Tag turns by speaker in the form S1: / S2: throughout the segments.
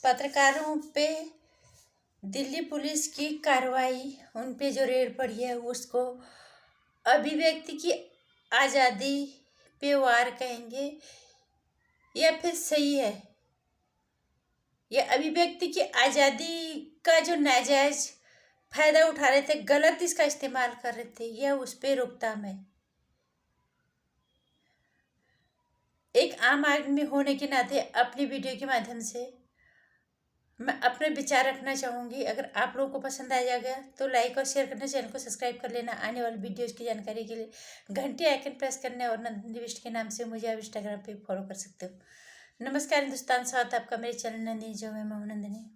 S1: पत्रकारों पे दिल्ली पुलिस की कार्रवाई, उन पे जो रेड पड़ी है उसको अभिव्यक्ति की आज़ादी पे वार कहेंगे या फिर सही है? या अभिव्यक्ति की आज़ादी का जो नाजायज फायदा उठा रहे थे, गलत इसका इस्तेमाल कर रहे थे, या उस पर रोकथाम है? एक आम आदमी होने के नाते अपनी वीडियो के माध्यम से मैं अपने विचार रखना चाहूँगी। अगर आप लोगों को पसंद आ जाएगा तो लाइक और शेयर करना, चैनल को सब्सक्राइब कर लेना। आने वाली वीडियोज़ की जानकारी के लिए घंटी आइकन प्रेस करना और नंदिनी बिष्ट के नाम से मुझे आप इंस्टाग्राम पे फॉलो कर सकते हो। नमस्कार हिंदुस्तान, स्वागत है आपका मेरे चैनल नंदिनी जो मैं हूँ नंदिनी।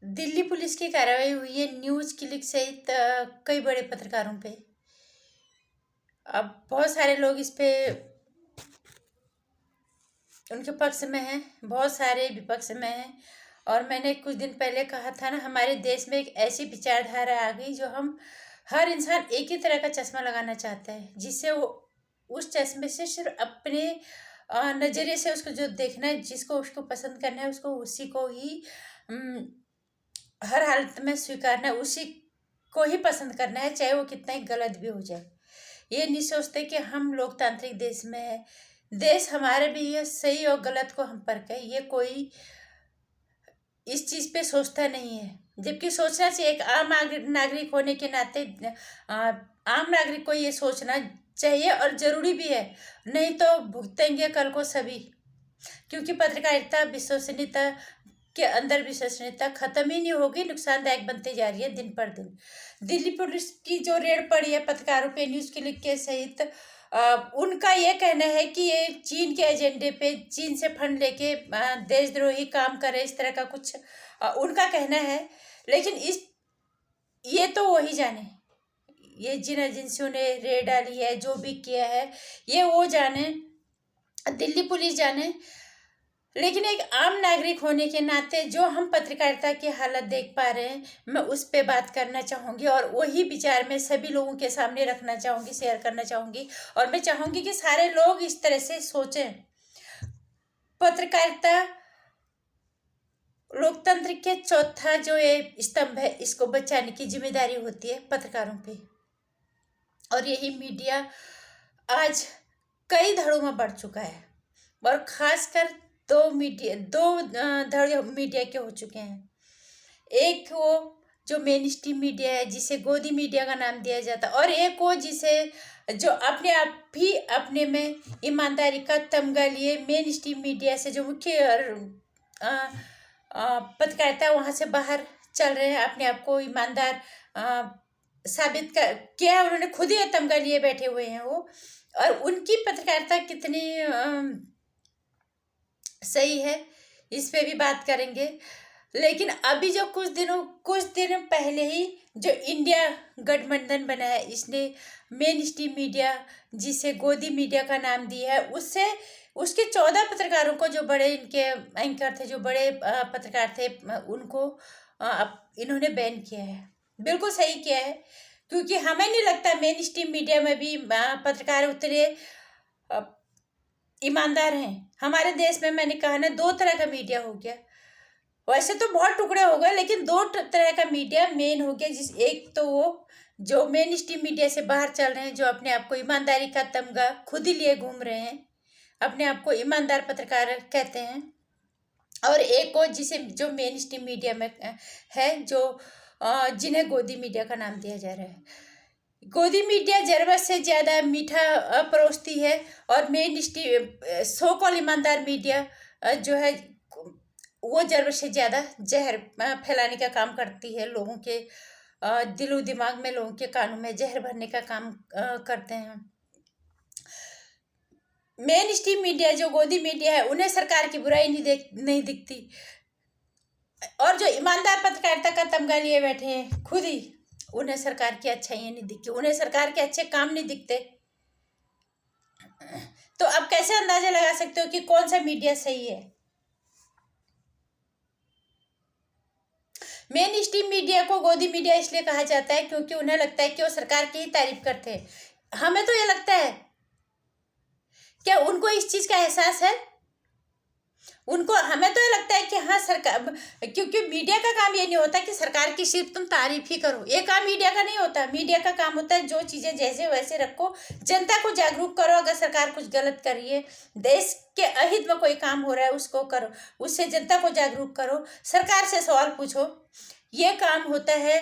S1: दिल्ली पुलिस की कार्रवाई हुई है न्यूज़ क्लिक सहित कई बड़े पत्रकारों पे। अब बहुत सारे लोग इस पे उनके पक्ष में हैं, बहुत सारे विपक्ष में हैं। और मैंने कुछ दिन पहले कहा था ना, हमारे देश में एक ऐसी विचारधारा आ गई जो हम हर इंसान एक ही तरह का चश्मा लगाना चाहता है, जिससे वो उस चश्मे से सिर्फ अपने नज़रिए से उसको जो देखना है, जिसको उसको पसंद करना है, उसको उसी को ही हर हालत में स्वीकारना है, उसी को ही पसंद करना है, चाहे वो कितना ही गलत भी हो जाए। ये नहीं सोचते कि हम लोकतांत्रिक देश में है, देश हमारे भी है, सही और गलत को हम परखें। ये कोई इस चीज़ पे सोचता नहीं है, जबकि सोचना चाहिए। एक आम नागरिक होने के नाते आम नागरिक को ये सोचना चाहिए और ज़रूरी भी है, नहीं तो भुगतेंगे कल को सभी। क्योंकि पत्रकारिता विश्वसनीयता के अंदर विश्वसनीयता खत्म ही नहीं होगी, नुकसानदायक बनती जा रही है दिन पर दिन। दिल्ली पुलिस की जो रेड पड़ी है पत्रकारों पे, न्यूज़ क्लिक के सहित, उनका ये कहना है कि ये चीन के एजेंडे पे, चीन से फंड लेके देशद्रोही काम करे, इस तरह का कुछ उनका कहना है। लेकिन ये तो वही जाने, ये जिन एजेंसियों ने रेड डाली है, जो भी किया है, ये वो जाने, दिल्ली पुलिस जाने। लेकिन एक आम नागरिक होने के नाते जो हम पत्रकारिता की हालत देख पा रहे हैं, मैं उस पर बात करना चाहूँगी और वही विचार मैं सभी लोगों के सामने रखना चाहूँगी, शेयर करना चाहूँगी। और मैं चाहूँगी कि सारे लोग इस तरह से सोचें। पत्रकारिता लोकतंत्र के चौथा जो ये स्तंभ है, इसको बचाने की जिम्मेदारी होती है पत्रकारों पे। और यही मीडिया आज कई धड़ों में बढ़ चुका है, और ख़ासकर दो धड़े मीडिया के हो चुके हैं। एक वो जो मेन स्ट्रीम मीडिया है, जिसे गोदी मीडिया का नाम दिया जाता है, और एक वो जो अपने आप ही अपने में ईमानदारी का तमगा लिए मेन स्ट्रीम मीडिया से जो मुख्य पत्रकारिता वहाँ से बाहर चल रहे हैं, अपने आप को ईमानदार साबित किया है उन्होंने, खुद ही तमगा लिए बैठे हुए हैं वो। और उनकी पत्रकारिता कितनी सही है, इस पे भी बात करेंगे। लेकिन अभी जो कुछ दिन पहले ही जो इंडिया गठबंधन बना है, इसने मेन स्ट्रीम मीडिया, जिसे गोदी मीडिया का नाम दिया है, उसके 14 पत्रकारों को, जो बड़े इनके एंकर थे, जो बड़े पत्रकार थे, उनको इन्होंने बैन किया है। बिल्कुल सही किया है, क्योंकि हमें नहीं लगता मेन स्ट्रीम मीडिया में भी पत्रकार उतरे ईमानदार हैं। हमारे देश में, मैंने कहा ना, 2 तरह का मीडिया हो गया। वैसे तो बहुत टुकड़े हो गए, लेकिन 2 तरह का मीडिया मेन हो गया। एक तो वो जो मेन स्ट्रीम मीडिया से बाहर चल रहे हैं, जो अपने आप को ईमानदारी का तमगा खुद ही लिए घूम रहे हैं, अपने आप को ईमानदार पत्रकार कहते हैं। और एक वो जो मेन स्ट्रीम मीडिया में है, जो जिन्हें गोदी मीडिया का नाम दिया जा रहा है। गोदी मीडिया ज़रूरत से ज़्यादा मीठा परोसती है, और मेन स्ट्रीम सो कॉल ईमानदार मीडिया जो है, वो ज़रूरत से ज़्यादा जहर फैलाने का काम करती है, लोगों के दिलो दिमाग में, लोगों के कानों में जहर भरने का काम करते हैं। मेन स्ट्रीम मीडिया जो गोदी मीडिया है, उन्हें सरकार की बुराई नहीं दिखती, और जो ईमानदार पत्रकारिता का तमगा लिए बैठे हैं खुद ही, उन्हें सरकार की अच्छाइयाँ नहीं दिखती, उन्हें सरकार के अच्छे काम नहीं दिखते। तो अब कैसे अंदाजा लगा सकते हो कि कौन सा मीडिया सही है? मेन स्ट्रीम मीडिया को गोदी मीडिया इसलिए कहा जाता है क्योंकि उन्हें लगता है कि वो सरकार की ही तारीफ करते हैं। हमें तो ये लगता है, क्या उनको इस चीज़ का एहसास है उनको, हमें तो ये लगता है कि हाँ सरकार, क्योंकि मीडिया का काम ये नहीं होता कि सरकार की सिर्फ तुम तारीफ ही करो, ये काम मीडिया का नहीं होता। मीडिया का काम होता है जो चीज़ें जैसे वैसे रखो, जनता को जागरूक करो। अगर सरकार कुछ गलत कर रही है, देश के अहित में कोई काम हो रहा है, उसको करो, उससे जनता को जागरूक करो, सरकार से सवाल पूछो, ये काम होता है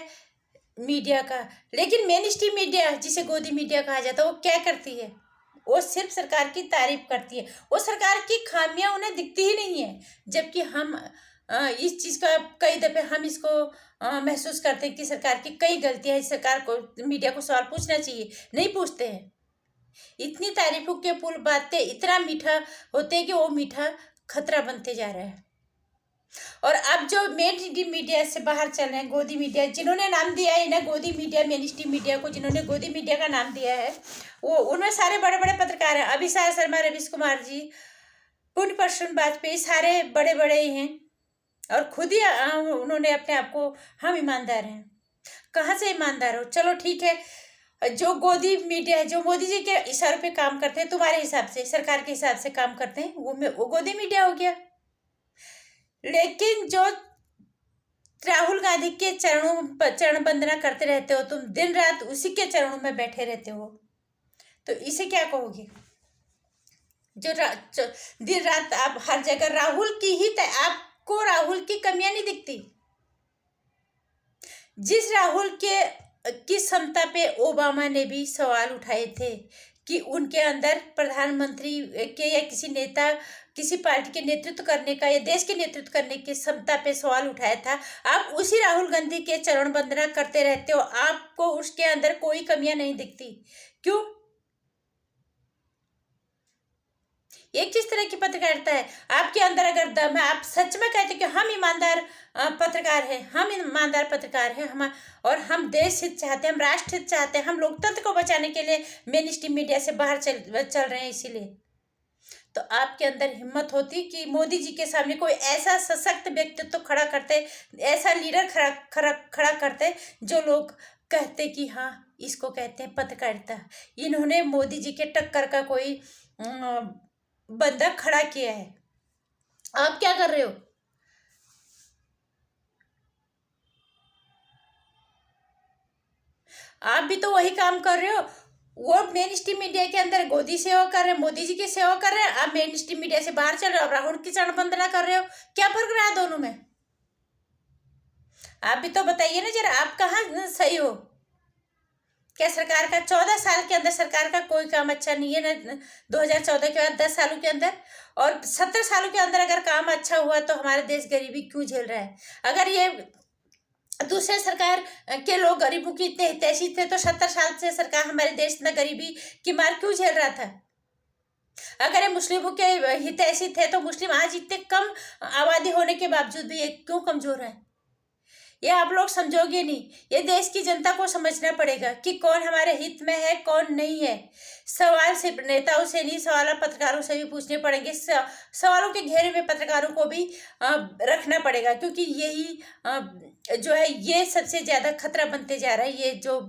S1: मीडिया का। लेकिन मेन स्ट्रीम मीडिया, जिसे गोदी मीडिया कहा जाता है, वो क्या करती है? वो सिर्फ सरकार की तारीफ करती है, वो सरकार की खामियां उन्हें दिखती ही नहीं है। जबकि हम इस चीज़ का कई दफ़े हम इसको महसूस करते हैं कि सरकार की कई गलतियां हैं, सरकार को, मीडिया को सवाल पूछना चाहिए, नहीं पूछते हैं। इतनी तारीफों के पुल बातें इतना मीठा होते हैं कि वो मीठा खतरा बनते जा रहा है। और अब जो मेन स्ट्रीम मीडिया से बाहर चल रहे हैं, गोदी मीडिया, जिन्होंने नाम दिया है इन्हें गोदी मीडिया, मेन स्ट्रीम मीडिया को जिन्होंने गोदी मीडिया का नाम दिया है, वो उनमें सारे बड़े बड़े पत्रकार हैं। अभिसार शर्मा, रवीश कुमार जी, पुण्य प्रसून वाजपेयी, सारे बड़े बड़े ही हैं। और खुद ही उन्होंने अपने आप को, हम ईमानदार हैं। कहाँ से ईमानदार हो? चलो ठीक है, जो गोदी मीडिया है, जो मोदी जी के इशारों पे काम करते हैं, तुम्हारे हिसाब से, सरकार के हिसाब से काम करते हैं, वो गोदी मीडिया हो गया। लेकिन जो राहुल गांधी के चरण वंदना करते रहते हो तुम, दिन रात उसी के चरणों में बैठे रहते हो, तो इसे क्या कहोगे? जो दिन रात आप हर जगह राहुल की ही, आपको राहुल की कमियां नहीं दिखती। जिस राहुल के की क्षमता पे ओबामा ने भी सवाल उठाए थे कि उनके अंदर प्रधानमंत्री के या किसी नेता, किसी पार्टी के नेतृत्व करने का या देश के नेतृत्व करने की क्षमता पे सवाल उठाया था, आप उसी राहुल गांधी के चरण वंदना करते रहते हो। आपको उसके अंदर कोई कमियां नहीं दिखती, क्यों? ये किस तरह की पत्रकारिता है? आपके अंदर अगर दम है, आप सच में कहते कि हम ईमानदार पत्रकार हैं, हम ईमानदार पत्रकार हैं, हम, और हम देश हित चाहते हैं, हम राष्ट्र हित चाहते हैं, हम लोकतंत्र को बचाने के लिए मेन स्ट्रीम मीडिया से बाहर चल रहे हैं, इसीलिए तो आपके अंदर हिम्मत होती कि मोदी जी के सामने कोई ऐसा सशक्त व्यक्तित्व तो खड़ा करते, ऐसा लीडर खड़ा करते, जो लोग कहते कि हाँ, इसको कहते हैं पत्रकारिता। इन्होंने मोदी जी के टक्कर का कोई बंदा खड़ा किया है। आप क्या कर रहे हो? आप भी तो वही काम कर रहे हो। वो मेन स्ट्रीम मीडिया के अंदर गोदी सेवा कर रहे हैं, मोदी जी की सेवा कर रहे हैं, आप मेन स्ट्रीम मीडिया से बाहर चल रहे हो, राहुल की चरण वंदना कर रहे हो। क्या फर्क रहा है दोनों में? आप भी तो बताइए ना जरा, आप कहाँ सही हो? क्या सरकार का 14 साल के अंदर सरकार का कोई काम अच्छा नहीं है ना? 2014 के बाद 10 सालों के अंदर, और 70 सालों के अंदर अगर काम अच्छा हुआ तो हमारा देश गरीबी क्यों झेल रहा है? अगर ये दूसरे सरकार के लोग गरीबों की इतने हितैषी थे तो 70 साल से सरकार हमारे देश में गरीबी की मार क्यों झेल रहा था? अगर ये मुस्लिमों के हितैषी थे तो मुस्लिम आज इतने कम आबादी होने के बावजूद भी ये क्यों कमजोर है? ये आप लोग समझोगे नहीं। ये देश की जनता को समझना पड़ेगा कि कौन हमारे हित में है, कौन नहीं है। सवाल सिर्फ नेताओं से नहीं, सवाल पत्रकारों से भी पूछने पड़ेंगे। सवालों के घेरे में पत्रकारों को भी रखना पड़ेगा, क्योंकि यही जो है, ये सबसे ज़्यादा खतरा बनते जा रहा है। ये जो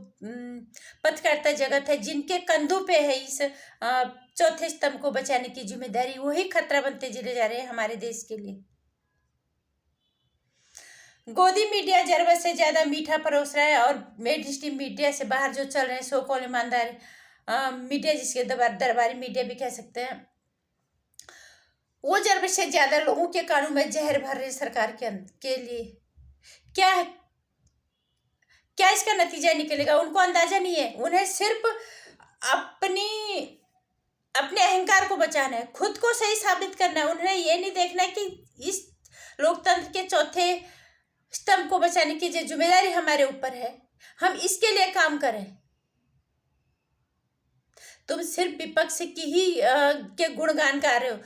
S1: पत्रकारिता जगत है, जिनके कंधों पे है इस चौथे स्तंभ को बचाने की जिम्मेदारी, वही खतरा बनते चले जा रहे हैं हमारे देश के लिए। गोदी मीडिया जरूरत से ज्यादा मीठा परोस रहा है, और मेन स्ट्रीम मीडिया से बाहर जो चल रहे हैं सो कॉल ईमानदार मीडिया, जिसके दरबारी मीडिया भी कह सकते हैं, वो जरूरत से ज्यादा लोगों के कानों में जहर भर रहे सरकार के लिए। क्या है, क्या इसका नतीजा निकलेगा उनको अंदाजा नहीं है। उन्हें सिर्फ अपने अहंकार को बचाना है, खुद को सही साबित करना है। उन्हें ये नहीं देखना है कि इस लोकतंत्र के चौथे स्तंभ को बचाने की जो जिम्मेदारी हमारे ऊपर है, हम इसके लिए काम करें। तुम सिर्फ विपक्ष की ही के गुणगान गा रहे हो।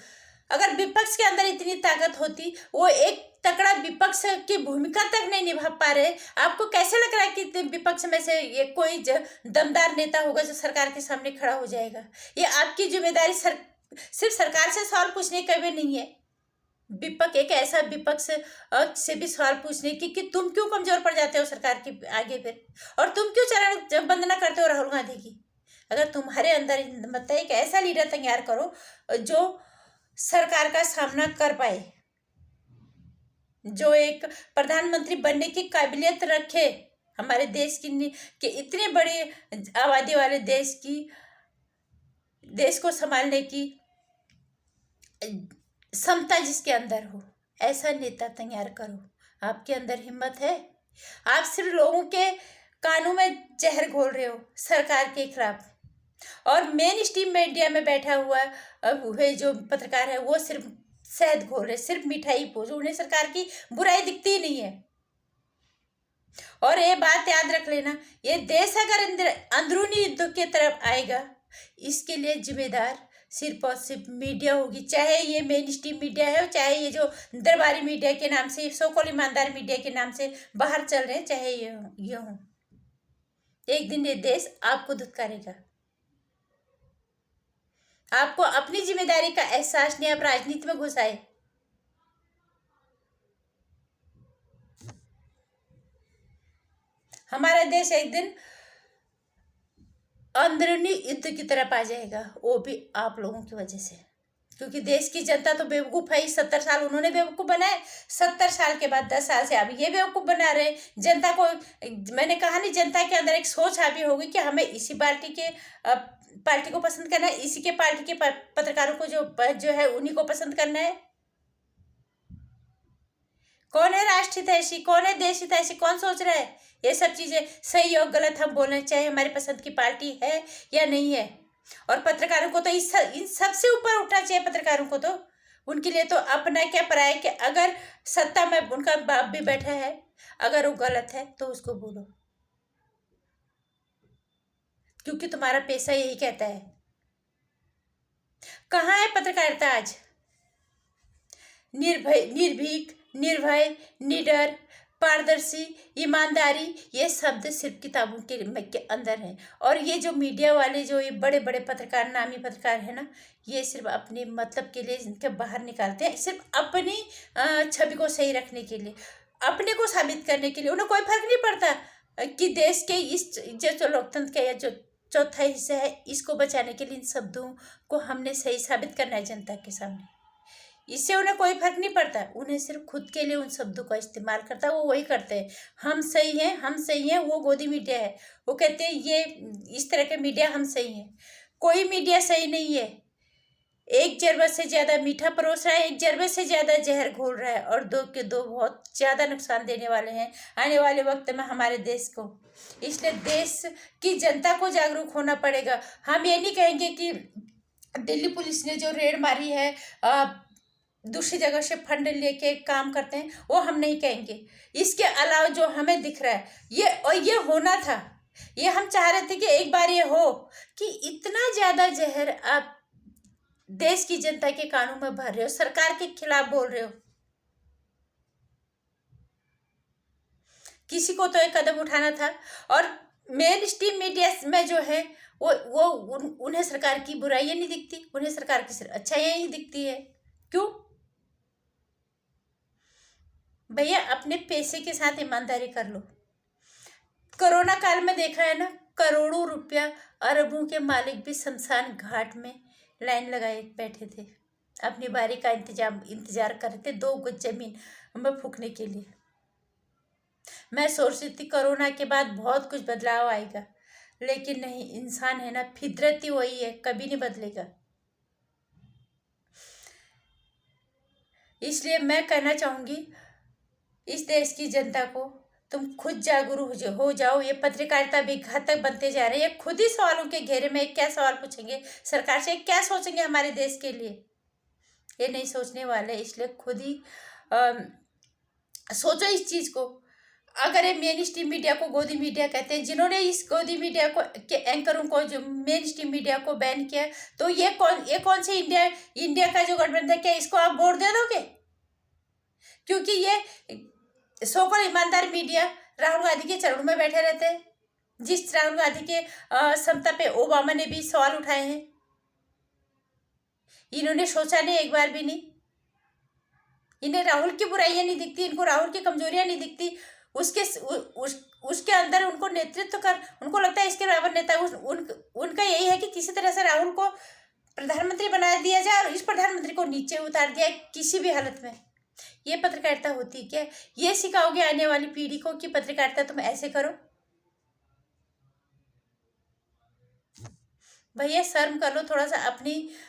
S1: अगर विपक्ष के अंदर इतनी ताकत होती, वो एक तकड़ा विपक्ष की भूमिका तक नहीं निभा पा रहे, आपको कैसे लग रहा है कि विपक्ष में से ये कोई दमदार नेता होगा जो सरकार के सामने खड़ा हो जाएगा? ये आपकी जिम्मेदारी सिर्फ सरकार से सवाल पूछने का भी नहीं है, विपक्ष एक ऐसा विपक्ष से भी सवाल पूछने की कि तुम क्यों कमजोर पड़ जाते हो सरकार के आगे फिर, और तुम क्यों चरण वंदना करते हो राहुल गांधी की? अगर तुम्हारे अंदर हिम्मत है, एक ऐसा लीडर तैयार करो जो सरकार का सामना कर पाए, जो एक प्रधानमंत्री बनने की काबिलियत रखे, हमारे देश की कि इतने बड़े आबादी वाले देश को संभालने की क्षमता जिसके अंदर हो, ऐसा नेता तैयार करो। आपके अंदर हिम्मत है? आप सिर्फ लोगों के कानों में जहर घोल रहे हो सरकार के खिलाफ, और मेन स्ट्रीम मीडिया में बैठा हुआ हुए जो पत्रकार है वो सिर्फ शहद घोल रहे, सिर्फ मिठाई पोज, उन्हें सरकार की बुराई दिखती ही नहीं है। और ये बात याद रख लेना, ये देश अगर अंदरूनी युद्ध की तरफ आएगा, इसके लिए जिम्मेदार सिर्फ और सिर्फ मीडिया होगी, चाहे ये मेन स्ट्रीम मीडिया है, चाहे ये जो दरबारी मीडिया के नाम से, सो-कॉल्ड ईमानदार मीडिया के नाम से बाहर चल रहे हैं, चाहे ये हो। एक दिन ये देश आपको धुतकारेगा। आपको अपनी जिम्मेदारी का एहसास नहीं, आप राजनीति में घुस आए। हमारा देश एक दिन अंदरूनी युद्ध की तरफ आ जाएगा, वो भी आप लोगों की वजह से, क्योंकि देश की जनता तो बेवकूफ़ है। 70 साल उन्होंने बेवकूफ़ बनाए, 70 साल के बाद 10 साल से अब ये बेवकूफ़ बना रहे जनता को। मैंने कहा नहीं, जनता के अंदर एक सोच हावी होगी कि हमें इसी पार्टी को पसंद करना है, इसी के पार्टी के पत्रकारों को जो है उन्हीं को पसंद करना है। कौन है राष्ट्रहितैषी, कौन है देशहितैषी, कौन सोच रहा है ये सब चीज़ें सही और गलत हम बोलना चाहे हमारी पसंद की पार्टी है या नहीं है। और पत्रकारों को तो इन सबसे ऊपर उठना चाहिए। पत्रकारों को तो उनके लिए तो अपना क्या पराया, कि अगर सत्ता में उनका बाप भी बैठा है, अगर वो गलत है तो उसको बोलो, क्योंकि तुम्हारा पेशा यही कहता है। कहाँ है पत्रकारिता आज? निर्भीक, निर्भय, निडर, पारदर्शी, ईमानदारी, ये शब्द सिर्फ किताबों के अंदर है। और ये जो मीडिया वाले, जो ये बड़े बड़े पत्रकार, नामी पत्रकार है ना, ये सिर्फ अपने मतलब के लिए इनके बाहर निकालते हैं, सिर्फ अपनी छवि को सही रखने के लिए, अपने को साबित करने के लिए। उन्हें कोई फर्क नहीं पड़ता कि देश के इस जो लोकतंत्र का या जो चौथा हिस्सा है, इसको बचाने के लिए इन शब्दों को हमने सही साबित करना है जनता के सामने। इससे उन्हें कोई फर्क नहीं पड़ता, उन्हें सिर्फ खुद के लिए उन शब्दों का इस्तेमाल करता है, वो वही करते हैं। हम सही हैं, हम सही हैं, वो गोदी मीडिया है, वो कहते हैं ये इस तरह के मीडिया हम सही हैं। कोई मीडिया सही नहीं है। एक जरबे से ज़्यादा मीठा परोस रहा है, एक जरबे से ज़्यादा जहर घोल रहा है, और दो के दो बहुत ज़्यादा नुकसान देने वाले हैं आने वाले वक्त में हमारे देश को। इसलिए देश की जनता को जागरूक होना पड़ेगा। हम ये नहीं कहेंगे कि दिल्ली पुलिस ने जो रेड मारी है, दूसरी जगह से फंड लेके काम करते हैं, वो हम नहीं कहेंगे। इसके अलावा जो हमें दिख रहा है, ये होना था, ये हम चाह रहे थे कि एक बार ये हो, कि इतना ज़्यादा जहर आप देश की जनता के कानों में भर रहे हो, सरकार के खिलाफ बोल रहे हो। किसी को तो एक कदम उठाना था। और मेन स्ट्रीम मीडिया में जो है उन्हें सरकार की बुराइयां नहीं दिखती, उन्हें सरकार की सिर्फ अच्छाइयां ही दिखती है। क्यों भैया? अपने पैसे के साथ ईमानदारी कर लो। कोरोना काल में देखा है ना, करोड़ों रुपया, अरबों के मालिक भी शमशान घाट में लाइन लगाए बैठे थे, अपनी बारी का इंतजार कर रहे थे 2 गज जमीन में फूकने के लिए। मैं सोच रही थी कोरोना के बाद बहुत कुछ बदलाव आएगा, लेकिन नहीं, इंसान है ना, फितरत ही वही है, कभी नहीं बदलेगा। इसलिए मैं कहना चाहूँगी इस देश की जनता को, तुम खुद जागरूक हो जाओ। ये पत्रकारिता भी घातक बनते जा रहे हैं। ये खुद ही सवालों के घेरे में क्या सवाल पूछेंगे सरकार से, क्या सोचेंगे हमारे देश के लिए, ये नहीं सोचने वाले। इसलिए खुद ही सोचो इस चीज़ को। अगर ये मेन स्ट्रीम मीडिया को गोदी मीडिया कहते हैं, जिन्होंने इस गोदी मीडिया को के एंकरों को, जो मेन स्ट्रीम मीडिया को बैन किया, तो ये कौन से इंडिया का जो गठबंधन है, क्या इसको आप वोट दे दोगे? क्योंकि ये सो-कॉल्ड ईमानदार मीडिया राहुल गांधी के चरणों में बैठे रहते हैं, जिस राहुल गांधी के क्षमता पे ओबामा ने भी सवाल उठाए हैं। इन्होंने सोचा नहीं, एक बार भी नहीं। इन्हें राहुल की बुराइयां नहीं दिखती, इनको राहुल की कमजोरियां नहीं दिखती। उसके अंदर उनको नेतृत्व कर, उनको लगता है इसके बराबर नेता। उनका यही है कि किसी तरह से राहुल को प्रधानमंत्री बना दिया जाए और इस प्रधानमंत्री को नीचे उतार दिया किसी भी हालत में। ये पत्रकारिता होती है क्या? ये सिखाओगे आने वाली पीढ़ी को कि पत्रकारिता तुम ऐसे करो? भैया शर्म कर लो थोड़ा सा,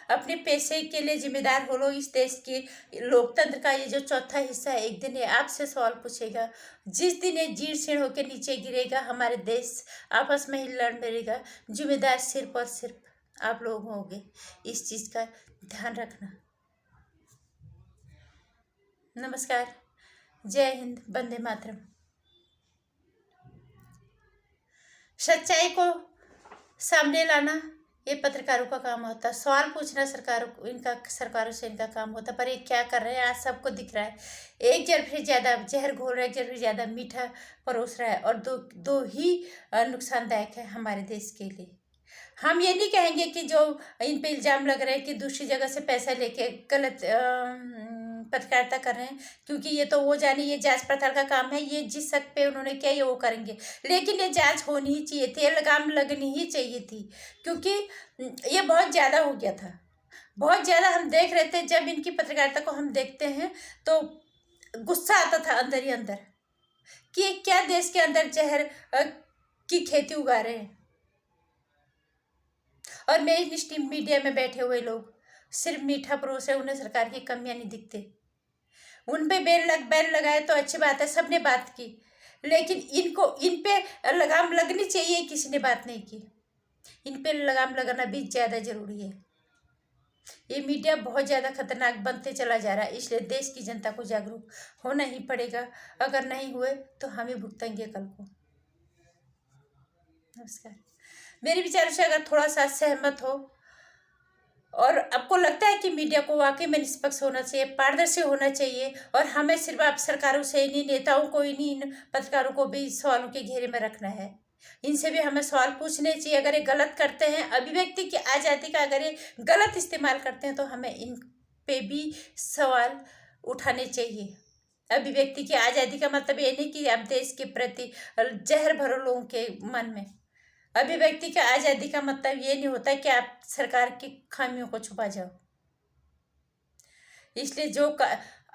S1: अपने पैसे के लिए जिम्मेदार हो लो। इस देश के लोकतंत्र का ये जो चौथा हिस्सा है, एक दिन ये आपसे सवाल पूछेगा। जिस दिन ये जीर्ण शीर्ण होकर नीचे गिरेगा, हमारे देश आपस में ही लड़ मरेगा, जिम्मेदार सिर्फ और सिर्फ आप लोग होंगे। इस चीज़ का ध्यान रखना। नमस्कार, जय हिंद, वंदे मातरम। सच्चाई को सामने लाना ये पत्रकारों का काम होता है। सवाल पूछना सरकारों से इनका काम होता है। पर ये क्या कर रहे हैं, आज सबको दिख रहा है। एक जर फिर ज़्यादा जहर घोल रहा है, एक जर फिर ज़्यादा मीठा परोस रहा है, और दो दो ही नुकसानदायक है हमारे देश के लिए। हम ये नहीं कहेंगे कि जो इन पे इल्ज़ाम लग रहे हैं कि दूसरी जगह से पैसा लेके गलत पत्रकारिता कर रहे हैं, क्योंकि ये तो वो जाने, ये जांच पड़ताल का काम है। ये जिस हक पे उन्होंने किया ये वो करेंगे, लेकिन ये जांच होनी ही चाहिए थी, ये लगाम लगनी ही चाहिए थी, क्योंकि ये बहुत ज़्यादा हो गया था। बहुत ज़्यादा हम देख रहे थे। जब इनकी पत्रकारिता को हम देखते हैं तो गुस्सा आता था अंदर ही अंदर कि क्या देश के अंदर जहर की खेती उगा रहे हैं। और मेन स्ट्रीम मीडिया में बैठे हुए लोग सिर्फ मीठा परोस है, उन्हें सरकार की कमियां नहीं दिखते। उन पे बैन लगाए तो अच्छी बात है, सबने बात की, लेकिन इन पे लगाम लगनी चाहिए, किसी ने बात नहीं की। इन पे लगाम लगाना भी ज़्यादा ज़रूरी है। ये मीडिया बहुत ज़्यादा खतरनाक बनते चला जा रहा है, इसलिए देश की जनता को जागरूक होना ही पड़ेगा। अगर नहीं हुए तो हम ही भुगतेंगे कल को। नमस्कार। मेरे विचारों से अगर थोड़ा सा सहमत हो और आपको लगता है कि मीडिया को वाकई में निष्पक्ष होना चाहिए, पारदर्शी होना चाहिए, और हमें सिर्फ आप सरकारों से, इन्हीं नेताओं को, इन्हीं पत्रकारों को भी सवालों के घेरे में रखना है। इनसे भी हमें सवाल पूछने चाहिए। अगर ये गलत करते हैं, अभिव्यक्ति की आज़ादी का अगर ये गलत इस्तेमाल करते हैं, तो हमें इन पे भी सवाल उठाने चाहिए। अभिव्यक्ति की आज़ादी का मतलब ये नहीं कि आप देश के प्रति जहर भरो लोगों के मन में। अभिव्यक्ति की आज़ादी का मतलब ये नहीं होता कि आप सरकार की खामियों को छुपा जाओ। इसलिए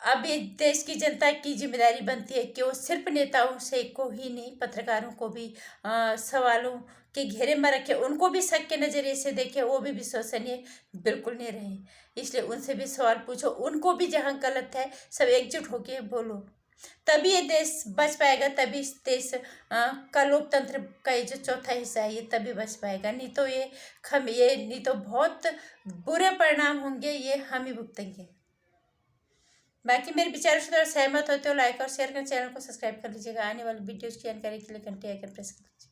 S1: अब ये देश की जनता की जिम्मेदारी बनती है कि वो सिर्फ नेताओं से को ही नहीं, पत्रकारों को भी सवालों के घेरे में रखे, उनको भी शक के नज़रिए से देखे, वो भी विश्वसनीय बिल्कुल नहीं रहे। इसलिए उनसे भी सवाल पूछो, उनको भी जहाँ गलत है सब एकजुट होके बोलो, तभी ये देश बच पाएगा। तभी इस देश का लोकतंत्र का ये जो चौथा हिस्सा है ये तभी बच पाएगा। नहीं तो नहीं तो बहुत बुरे परिणाम होंगे, ये हम ही भुगतेंगे। बाकी मेरे विचारों से थोड़ा सहमत होते हो लाइक और शेयर कर, चैनल को सब्सक्राइब कर लीजिएगा। आने वाली वीडियोज़ की जानकारी के लिए घंटी आइकन प्रेस कर लीजिए।